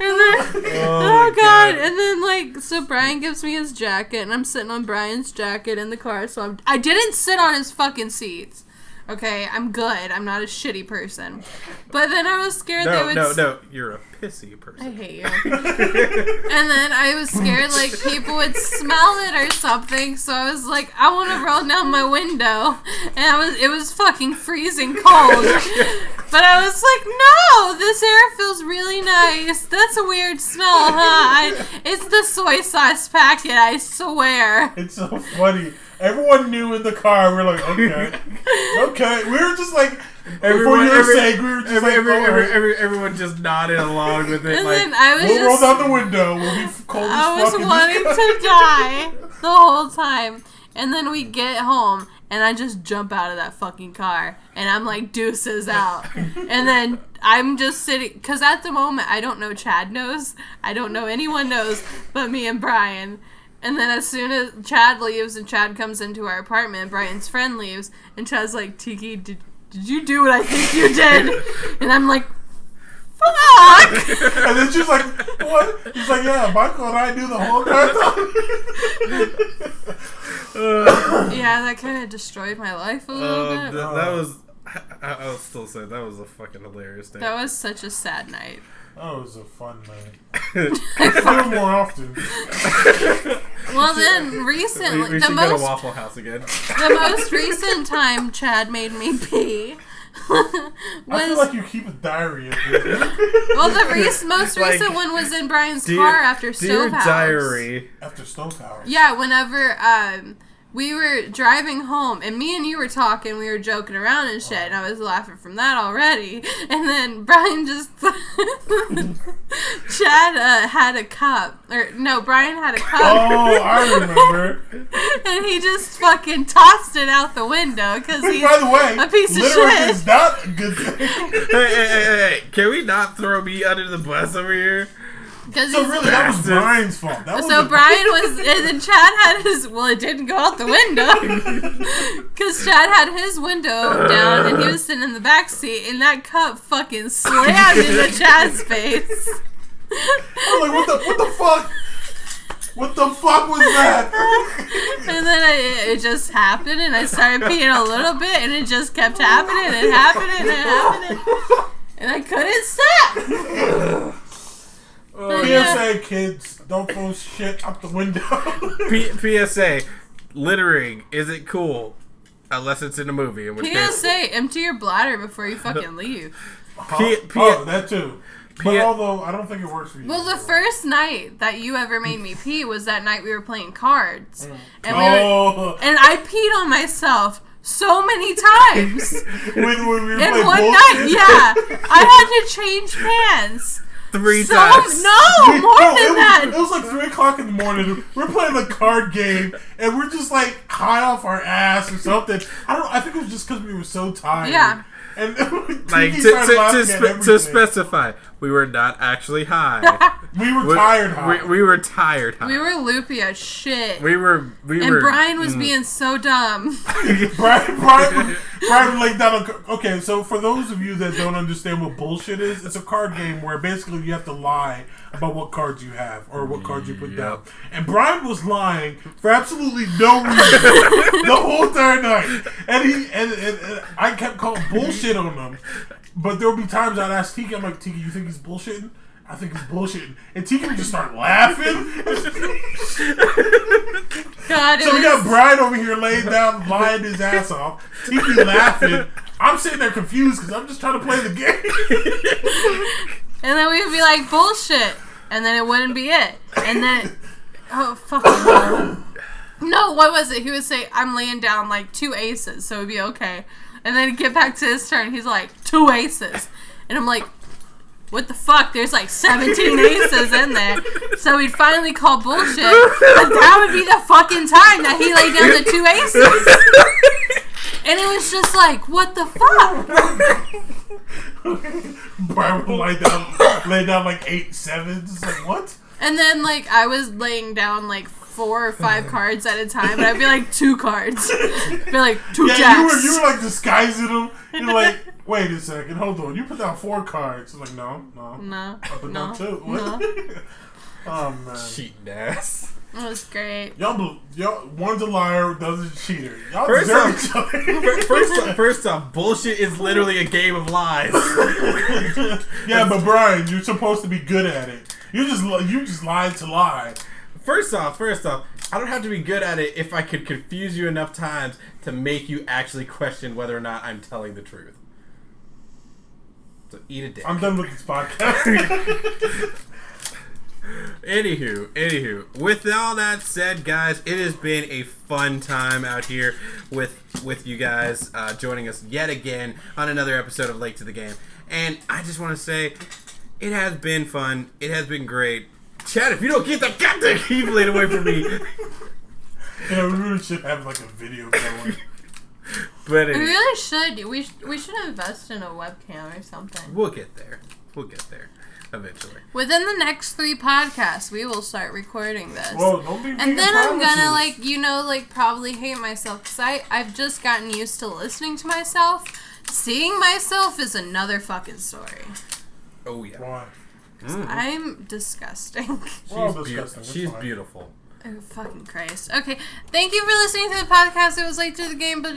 And then, oh God. And then, like, so Brian gives me his jacket, and I'm sitting on Brian's jacket in the car, so I didn't sit on his fucking seats. Okay, I'm good. I'm not a shitty person. But then I was scared they would... No, you're a pissy person. I hate you. And then I was scared, like, people would smell it or something, so I was like, I want to roll down my window. And it was fucking freezing cold. But I was like, no, this air feels really nice. That's a weird smell, huh? It's the soy sauce packet, I swear. It's so funny. Everyone knew in the car. We're like, okay. We were just like, everyone just nodded along with it. And like, then I was we'll roll down the window. We'll be cold as fuck. I was wanting to die the whole time. And then we get home, and I just jump out of that fucking car. And I'm like, deuces out. And then I'm just sitting, because at the moment, I don't know Chad knows. I don't know anyone knows but me and Brian. And then as soon as Chad leaves and Chad comes into our apartment, Brian's friend leaves, and Chad's like, Tiki, did you do what I think you did? And I'm like, fuck! And then she's like, what? He's like, yeah, Michael and I knew the whole time. Yeah, that kind of destroyed my life a little bit. That was... I'll still say that was a fucking hilarious day. That was such a sad night. That was a fun night. Do it more often. Well, then recently, we should go to Waffle House again. The most recent time Chad made me pee I feel like you keep a diary of this. well, the most Like, recent one was in Brian's car after Dear Stovehouse. diary. After Stovehouse. Yeah, whenever we were driving home, and me and you were talking, we were joking around and shit, and I was laughing from that already. And then Brian just... Chad had a cup. Brian had a cup. Oh, I remember. And he just fucking tossed it out the window, because he's By the way, a piece of littering shit. is not a good thing. Hey, can we not throw me under the bus over here? So really, that was Brian's fault. So Brian was, and then Chad had his, well, it didn't go out the window. Because Chad had his window down, and he was sitting in the back seat, and that cup fucking slammed into Chad's face. I'm like, what the fuck? What the fuck was that? And then it just happened, and I started peeing a little bit, and it just kept happening, and happening. And I couldn't stop. PSA, kids, don't throw shit out the window. PSA, littering isn't cool unless it's in a movie. In which case, PSA, empty your bladder before you fucking leave. That too. But although, I don't think it works for you. Well, the first night that you ever made me pee was that night we were playing cards. And and I peed on myself so many times. when we were In playing one bullshit? night, yeah. I had to change pants. 3 times. No, more than that. It was like 3 o'clock in the morning. We're playing a card game, and we're just like high off our ass or something. I think it was just because we were so tired. Yeah. And Like to specify, we were not actually high. we were tired high. We were tired high. We were loopy as shit. We were. And Brian was being so dumb. Brian laid down okay, so for those of you that don't understand what bullshit is, it's a card game where basically you have to lie about what cards you have or what cards you put down. And Brian was lying for absolutely no reason the whole entire night. And I kept calling bullshit on him. But there would be times I'd ask Tiki, I'm like, Tiki, you think he's bullshitting? I think he's bullshitting. And Tiki would just start laughing. God, So we got Brian over here laying down, lying his ass off. Tiki laughing. I'm sitting there confused because I'm just trying to play the game. And then we would be like, bullshit. And then it wouldn't be it. And then, oh, fucking no. No, what was it? He would say, I'm laying down like 2 aces, so it'd be okay. And then he'd get back to his turn. He's like, 2 aces. And I'm like, what the fuck? There's like 17 aces in there. So he'd finally call bullshit. But that would be the fucking time that he laid down the 2 aces. And it was just like, what the fuck? Brian would lay down like 8 sevens. It's like, what? And then like I was laying down like 4 or 5 cards at a time, and I'd be like 2 cards. Be like 2 jacks. You were like disguising them. You're like, wait a second, hold on. You put down 4 cards. I'm like, no. I put down 2. What? Oh man, cheating ass. It was great. Y'all, one's a liar, the other's a cheater. Y'all First deserve off- each other. First off, bullshit is literally a game of lies. Yeah, but Brian, you're supposed to be good at it. You just lied to lie. First off, I don't have to be good at it if I could confuse you enough times to make you actually question whether or not I'm telling the truth. So eat a dick. I'm done with this podcast. Anywho, with all that said, guys, it has been a fun time out here with you guys joining us yet again on another episode of Late to the Game. And I just want to say, it has been fun. It has been great. Chad, if you don't get that goddamn keyblade away from me. Yeah, we really should have like a video going. But We really should. We should invest in a webcam or something. We'll get there. Eventually. Within the next 3 podcasts, we will start recording this. Whoa, don't be And making then I'm promises. gonna, probably hate myself. Because I've just gotten used to listening to myself. Seeing myself is another fucking story. Oh, yeah. Why? I'm disgusting. We're all She's, disgusting. It's she's fine. beautiful. Oh, fucking Christ. Okay, thank you for listening to the podcast. It was late to the game, but...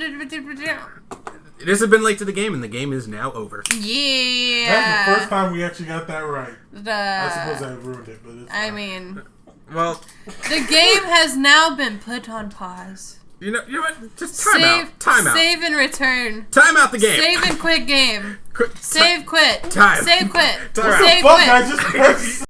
This has been Late to the Game, and the game is now over. Yeah. That's the first time we actually got that right. I suppose I ruined it, but it's I fine. mean, Well, the game has now been put on pause. you know what? Just time out. Time out. Save and return. Time out the game. Save and quit game. Quit. Save, quit. Time. Save, quit. Time out. Save, Fuck, quit. I just pressed